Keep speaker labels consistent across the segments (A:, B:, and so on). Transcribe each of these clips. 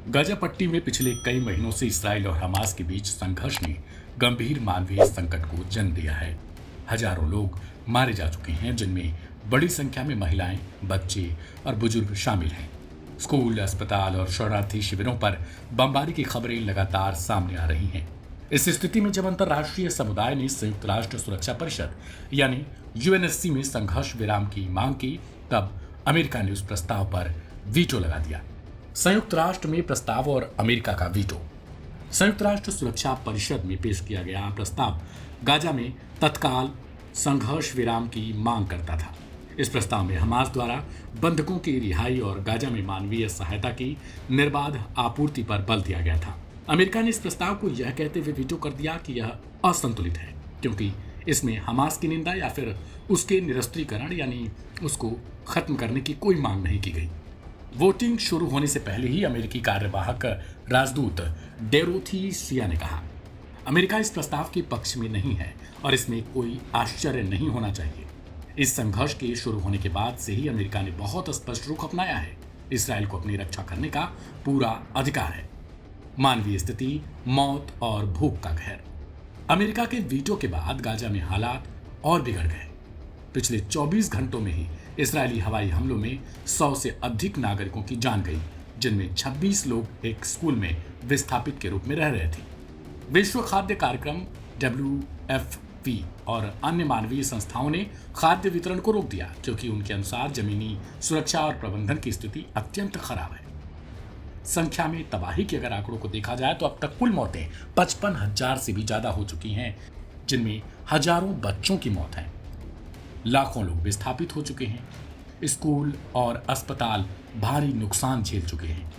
A: Gaza पट्टी में पिछले कई महीनों से इसराइल और हमास के बीच संघर्ष ने गंभीर मानवीय संकट को जन्म दिया है। हजारों लोग मारे जा चुके हैं, जिनमें बड़ी संख्या में महिलाएं, बच्चे और बुजुर्ग शामिल हैं। स्कूल, अस्पताल और शरणार्थी शिविरों पर बमबारी की खबरें लगातार सामने आ रही हैं। इस स्थिति में जब अंतर्राष्ट्रीय समुदाय ने संयुक्त राष्ट्र सुरक्षा परिषद यानी यूएनएससी में संघर्ष विराम की मांग की, तब अमेरिका ने उस प्रस्ताव पर वीटो लगा दिया। संयुक्त राष्ट्र में प्रस्ताव और अमेरिका का वीटो। संयुक्त राष्ट्र सुरक्षा परिषद में पेश किया गया प्रस्ताव गाजा में तत्काल संघर्ष विराम की मांग करता था। इस प्रस्ताव में हमास द्वारा बंधकों की रिहाई और गाजा में मानवीय सहायता की निर्बाध आपूर्ति पर बल दिया गया था। अमेरिका ने इस प्रस्ताव को यह कहते हुए वीटो कर दिया कि यह असंतुलित है, क्योंकि इसमें हमास की निंदा या फिर उसके निरस्त्रीकरण यानी उसको खत्म करने की कोई मांग नहीं की गई। वोटिंग शुरू होने से पहले ही अमेरिकी कार्यवाहक राजदूत डेरोथी सिया ने कहा, अमेरिका इस प्रस्ताव के पक्ष में नहीं है और इसमें कोई आश्चर्य नहीं होना चाहिए। इस संघर्ष के शुरू होने के बाद से ही अमेरिका ने बहुत स्पष्ट रुख अपनाया है। इसराइल को अपनी रक्षा करने का पूरा अधिकार है। मानवीय स्थिति, मौत और भूख का कहर। अमेरिका के वीटो के बाद गाजा में हालात और बिगड़ गए। पिछले 24 घंटों में ही इस्राएली हवाई हमलों में 100 से अधिक नागरिकों की जान गई, जिनमें 26 लोग एक स्कूल में विस्थापित के रूप में रह रहे थे। विश्व खाद्य कार्यक्रम WFP और अन्य मानवीय संस्थाओं ने खाद्य वितरण को रोक दिया, क्योंकि उनके अनुसार जमीनी सुरक्षा और प्रबंधन की स्थिति अत्यंत खराब है। संख्या में तबाही के अगर आंकड़ों को देखा जाए तो अब तक कुल मौतें 55,000 से भी ज्यादा हो चुकी हैं, जिनमें हजारों बच्चों की मौत है। लाखों लोग विस्थापित हो चुके हैं। स्कूल और अस्पताल भारी नुकसान झेल चुके हैं।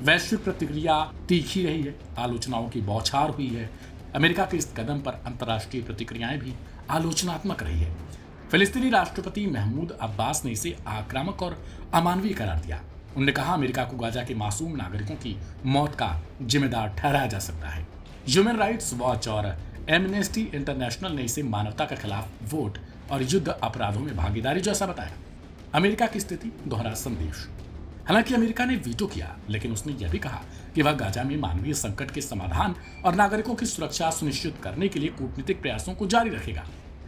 A: वैश्विक प्रतिक्रिया तीखी रही है, आलोचनाओं की बौछार हुई है। अमेरिका के इस कदम पर अंतर्राष्ट्रीय प्रतिक्रियाएं भी आलोचनात्मक रही है। फिलिस्तीनी राष्ट्रपति महमूद अब्बास ने इसे आक्रामक और अमानवीय करार दिया। उन्होंने कहा, अमेरिका को गाजा के मासूम नागरिकों की मौत का जिम्मेदार ठहराया जा सकता है। ह्यूमन राइट्स वॉच और एमनेस्टी इंटरनेशनल ने इसे मानवता के खिलाफ वोट और युद्ध अपराधों में भागीदारी जैसा बताया। अमेरिका की स्थिति दोहरा संदेश। हालांकि अमेरिका ने वीटो किया, लेकिन उसने यह भी कहा कि वह गाजा में मानवीय संकट के समाधान और नागरिकों की सुरक्षा सुनिश्चित करने के लिए कूटनीतिक प्रयासों को जारी रखेगा।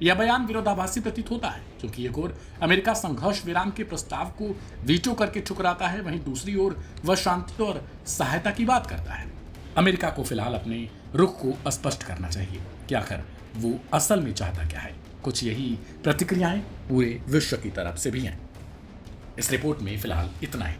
A: यह बयान विरोधाभासी प्रतीत होता है, क्योंकि एक ओर अमेरिका संघर्ष विराम के प्रस्ताव को वीटो करके ठुकराता है, वहीं दूसरी ओर वह शांति और सहायता की बात करता है। अमेरिका को फिलहाल अपने रुख को स्पष्ट करना चाहिए कि आखिर वो असल में चाहता क्या है। कुछ यही प्रतिक्रियाएं पूरे विश्व की तरफ से भी हैं। इस रिपोर्ट में फिलहाल इतना ही।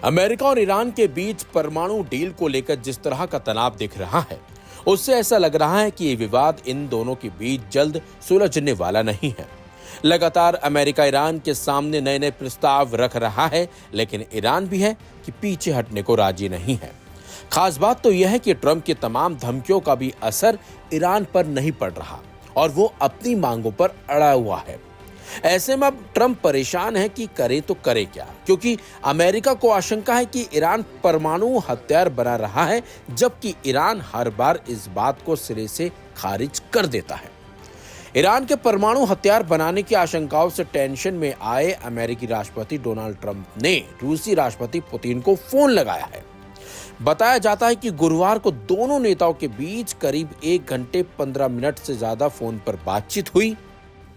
B: अमेरिका और ईरान के बीच परमाणु डील को लेकर जिस तरह का तनाव दिख रहा है, उससे ऐसा लग रहा है कि ये विवाद इन दोनों के बीच जल्द सुलझने वाला नहीं है। लगातार अमेरिका ईरान के सामने नए नए प्रस्ताव रख रहा है, लेकिन ईरान भी है कि पीछे हटने को राजी नहीं है। खास बात तो यह है कि ट्रंप की तमाम धमकियों का भी असर ईरान पर नहीं पड़ रहा और वो अपनी मांगों पर अड़ा हुआ है। ऐसे में अब ट्रंप परेशान है कि करे तो करे क्या, क्योंकि अमेरिका को आशंका है कि ईरान परमाणु हथियार बना रहा है, जबकि ईरान हर बार इस बात को सिरे से खारिज कर देता है। ईरान के परमाणु हथियार बनाने की आशंकाओं से टेंशन में आए अमेरिकी राष्ट्रपति डोनाल्ड ट्रंप ने रूसी राष्ट्रपति पुतिन को फोन लगाया है। बताया जाता है कि गुरुवार को दोनों नेताओं के बीच करीब 1 घंटे 15 मिनट से ज्यादा फोन पर बातचीत हुई।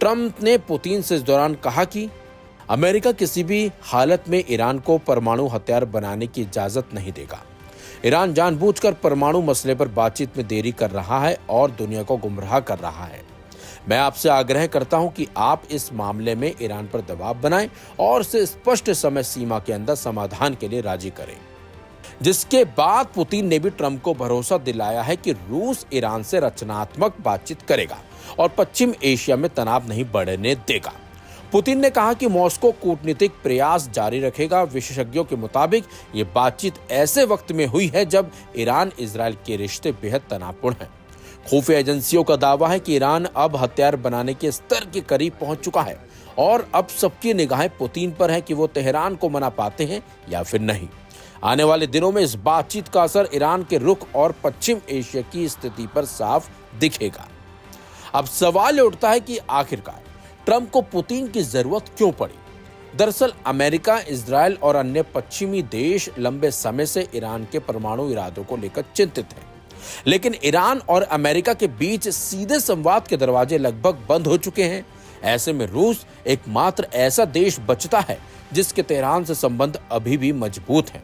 B: ट्रंप ने पुतिन से इस दौरान कहा कि अमेरिका किसी भी हालत में ईरान को परमाणु हथियार बनाने की इजाजत नहीं देगा। ईरान जानबूझकर परमाणु मसले पर बातचीत में देरी कर रहा है और दुनिया को गुमराह कर रहा है। मैं आपसे आग्रह करता हूं कि आप इस मामले में ईरान पर दबाव बनाएं और उसे स्पष्ट समय सीमा के अंदर समाधान के लिए राजी करें। जिसके बाद पुतिन ने भी ट्रंप को भरोसा दिलाया है कि रूस ईरान से रचनात्मक बातचीत करेगा और पश्चिम एशिया में तनाव नहीं बढ़ने देगा। पुतिन ने कहा कि मॉस्को कूटनीतिक प्रयास जारी रखेगा। विशेषज्ञों के मुताबिक ये बातचीत ऐसे वक्त में हुई है जब ईरान इजराइल के रिश्ते बेहद तनावपूर्ण हैं। खुफिया एजेंसियों का दावा है कि ईरान अब हथियार बनाने के स्तर के करीब पहुंच चुका है और अब सबकी निगाहें पुतिन पर है कि वो तेहरान को मना पाते हैं या फिर नहीं। आने वाले दिनों में इस बातचीत का असर ईरान के रुख और पश्चिम एशिया की स्थिति पर साफ दिखेगा। अब सवाल उठता है कि आखिरकार ट्रंप को पुतिन की जरूरत क्यों पड़ी? दरअसल अमेरिका, इजराइल और अन्य पश्चिमी देश लंबे समय से ईरान के परमाणु इरादों को लेकर चिंतित हैं। लेकिन ईरान और अमेरिका के बीच सीधे संवाद के दरवाजे लगभग बंद हो चुके हैं। ऐसे में रूस एकमात्र ऐसा देश बचता है जिसके तेहरान से संबंध अभी भी मजबूत हैं।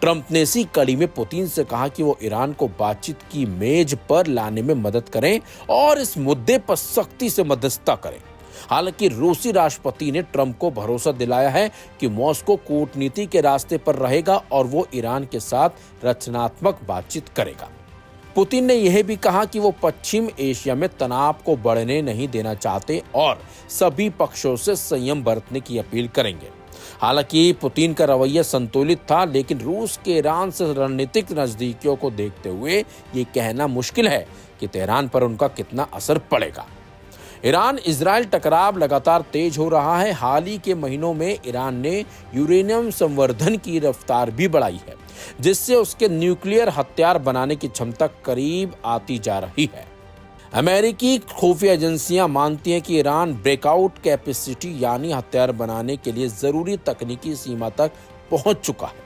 B: ट्रंप ने इसी कड़ी में पुतिन से कहा कि वो ईरान को बातचीत की मेज पर लाने में मदद करें और इस मुद्दे पर सख्ती से मध्यस्थता करें। हालांकि रूसी राष्ट्रपति ने ट्रंप को भरोसा दिलाया है कि मॉस्को कूटनीति के रास्ते पर रहेगा और वो ईरान के साथ रचनात्मक बातचीत करेगा। पुतिन ने यह भी कहा कि वो पश्चिम एशिया में तनाव को बढ़ने नहीं देना चाहते और सभी पक्षों से संयम बरतने की अपील करेंगे। हालांकि पुतिन का रवैया संतुलित था, लेकिन रूस के ईरान से रणनीतिक नजदीकियों को देखते हुए ये कहना मुश्किल है कि तेहरान पर उनका कितना असर पड़ेगा। ईरान इजराइल टकराव लगातार तेज हो रहा है। हाल ही के महीनों में ईरान ने यूरेनियम संवर्धन की रफ्तार भी बढ़ाई है, जिससे उसके न्यूक्लियर हथियार बनाने की क्षमता करीब आती जा रही है। अमेरिकी खुफिया एजेंसियां मानती हैं कि ईरान ब्रेकआउट कैपेसिटी यानी हथियार बनाने के लिए जरूरी तकनीकी सीमा तक पहुंच चुका है।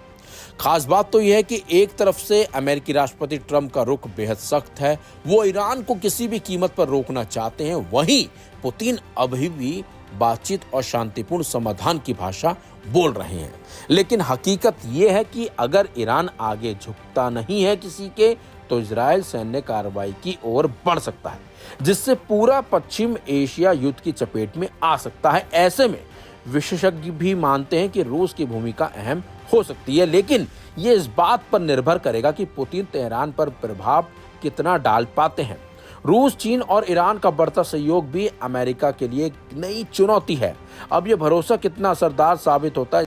B: खास बात तो यह है कि एक तरफ से अमेरिकी राष्ट्रपति ट्रंप का रुख बेहद सख्त है, वो ईरान को किसी भी कीमत पर रोकना चाहते हैं। वहीं पुतिन अभी भी बातचीत और शांतिपूर्ण समाधान की भाषा बोल रहे हैं। लेकिन हकीकत यह है कि अगर ईरान आगे झुकता नहीं है किसी के, तो इजराइल सैन्य कार्रवाई की ओर बढ़ सकता है, जिससे पूरा पश्चिम एशिया युद्ध की चपेट में आ सकता है। ऐसे में विशेषज्ञ भी मानते हैं कि रूस की भूमिका अहम हो सकती है, लेकिन ये इस बात पर निर्भर करेगा कि पुतिन तेहरान पर प्रभाव कितना डाल पाते हैं। रूस, चीन और ईरान का बढ़ता सहयोग भी अमेरिका के लिए एक नई चुनौती है। अब ये भरोसा कितना असरदार साबित होता है,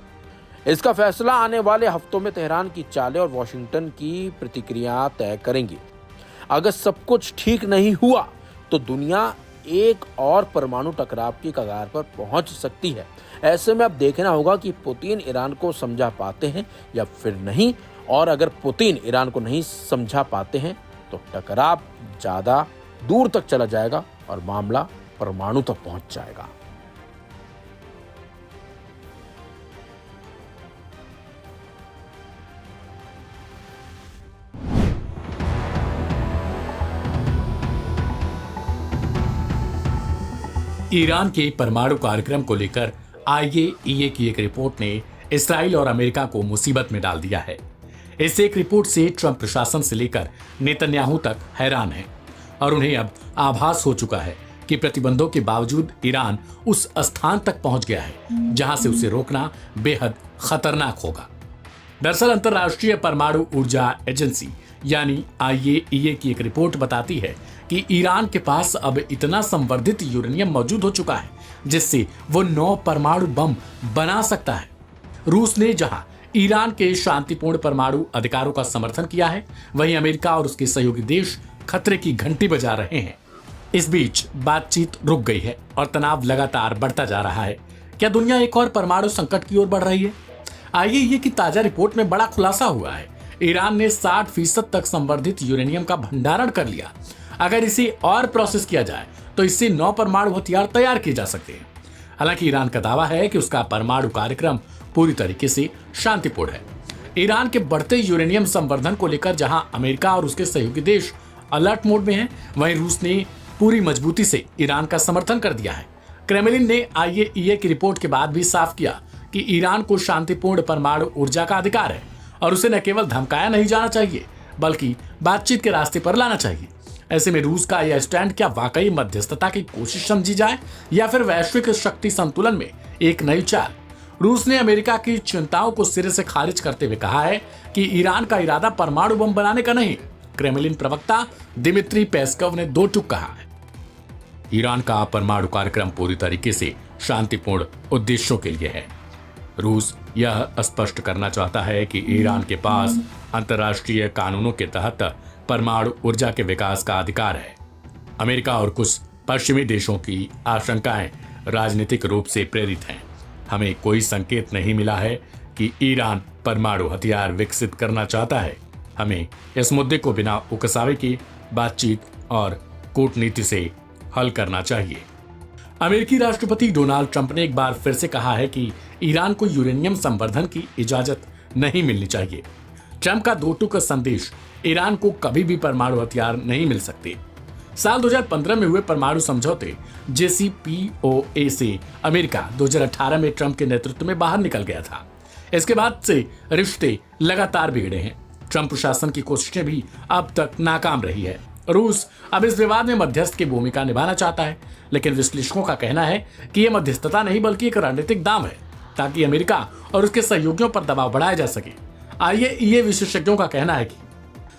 B: इसका फैसला आने वाले हफ्तों में तेहरान की चालें और वॉशिंगटन की प्रतिक्रिया तय करेंगी। अगर सब कुछ ठीक नहीं हुआ तो दुनिया एक और परमाणु टकराव की कगार पर पहुंच सकती है। ऐसे में अब देखना होगा कि पुतिन ईरान को समझा पाते हैं या फिर नहीं, और अगर पुतिन ईरान को नहीं समझा पाते हैं तो टकराव ज्यादा दूर तक चला जाएगा और मामला परमाणु तक पहुंच जाएगा।
A: ईरान के परमाणु कार्यक्रम को लेकर IAEA की एक रिपोर्ट ने इसराइल और अमेरिका को मुसीबत में डाल दिया है। इस एक रिपोर्ट से ट्रंप प्रशासन से लेकर नेतन्याहू तक हैरान है और उन्हें अब आभास हो चुका है कि प्रतिबंधों के बावजूद ईरान उस स्थान तक पहुंच गया है जहां से उसे रोकना बेहद खतरनाक होगा। दरअसल अंतर्राष्ट्रीय परमाणु ऊर्जा एजेंसी यानी IAEA की एक रिपोर्ट बताती है कि ईरान के पास अब इतना संवर्धित यूरेनियम मौजूद हो चुका है जिससे वो 9 परमाणु बम बना सकता है। रूस ने जहां ईरान के शांतिपूर्ण परमाणु अधिकारों का समर्थन किया है, वहीं अमेरिका और उसके सहयोगी देश खतरे की घंटी बजा रहे हैं। इस बीच बातचीत रुक गई है और तनाव लगातार बढ़ता जा रहा है। क्या दुनिया एक और परमाणु संकट की ओर बढ़ रही है? IAEA की ताजा रिपोर्ट में बड़ा खुलासा हुआ है। ईरान ने 60% तक संवर्धित यूरेनियम का भंडारण कर लिया। अगर इसे और प्रोसेस किया जाए तो इससे 9 परमाणु हथियार तैयार किए जा सकते हैं। हालांकि ईरान का दावा है कि उसका परमाणु कार्यक्रम पूरी तरीके से शांतिपूर्ण है। ईरान के बढ़ते यूरेनियम संवर्धन को लेकर जहां अमेरिका और उसके सहयोगी देश अलर्ट मोड में हैं, वहीं रूस ने पूरी मजबूती से ईरान का समर्थन कर दिया है। क्रेमलिन ने IAEA की रिपोर्ट के बाद भी साफ किया कि ईरान को शांतिपूर्ण परमाणु ऊर्जा का अधिकार है और उसे न केवल धमकाया नहीं जाना चाहिए बल्कि बातचीत के रास्ते पर लाना चाहिए। ऐसे में रूस का यह स्टैंड क्या वाकई मध्यस्थता की कोशिश समझी जाए या फिर वैश्विक शक्ति संतुलन में एक नई चाल? रूस ने अमेरिका की चिंताओं को सिरे से खारिज करते हुए कहा है कि ईरान का इरादा परमाणु बम बनाने का नहीं। क्रेमलिन प्रवक्ता दिमित्री पेस्कोव ने 2 टूक कहा है, ईरान का परमाणु कार्यक्रम पूरी तरीके से शांतिपूर्ण उद्देश्यों के लिए है। रूस यह स्पष्ट करना चाहता है कि ईरान के पास अंतर्राष्ट्रीय कानूनों के तहत परमाणु ऊर्जा के विकास का अधिकार है। अमेरिका और कुछ पश्चिमी देशों की आशंकाएं राजनीतिक रूप से प्रेरित हैं। हमें कोई संकेत नहीं मिला है कि ईरान परमाणु हथियार विकसित करना चाहता है। हमें इस मुद्दे को बिना उकसावे की बातचीत और कूटनीति से हल करना चाहिए। अमेरिकी राष्ट्रपति डोनाल्ड ट्रंप ने एक बार फिर से कहा है कि ईरान को यूरेनियम संवर्धन की इजाजत नहीं मिलनी चाहिए। ट्रंप का दो टूक संदेश, ईरान को कभी भी परमाणु हथियार नहीं मिल सकते। साल 2015 में हुए परमाणु समझौते JCPOA से अमेरिका 2018 में ट्रंप के नेतृत्व में बाहर निकल गया था। इसके बाद से रिश्ते लगातार बिगड़े हैं। ट्रंप प्रशासन की कोशिशें भी अब तक नाकाम रही है। रूस अब इस विवाद में मध्यस्थ की भूमिका निभाना चाहता है, लेकिन विश्लेषकों का कहना है कि यह मध्यस्थता नहीं बल्कि एक रणनीतिक दांव है ताकि अमेरिका और उसके सहयोगियों पर दबाव बढ़ाया जा सके। आइए, ये विशेषज्ञों का कहना है कि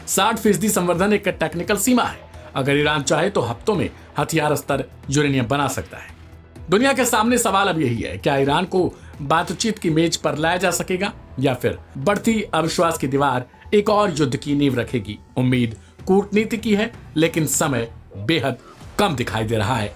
A: 60% संवर्धन एक टेक्निकल सीमा है। अगर ईरान चाहे तो हफ्तों में हथियार स्तर यूरेनियम बना सकता है। दुनिया के सामने सवाल अब यही है, क्या ईरान को बातचीत की मेज पर लाया जा सकेगा या फिर बढ़ती अविश्वास की दीवार एक और युद्ध की नींव रखेगी। उम्मीद कूटनीति की है, लेकिन समय बेहद कम दिखाई दे रहा है।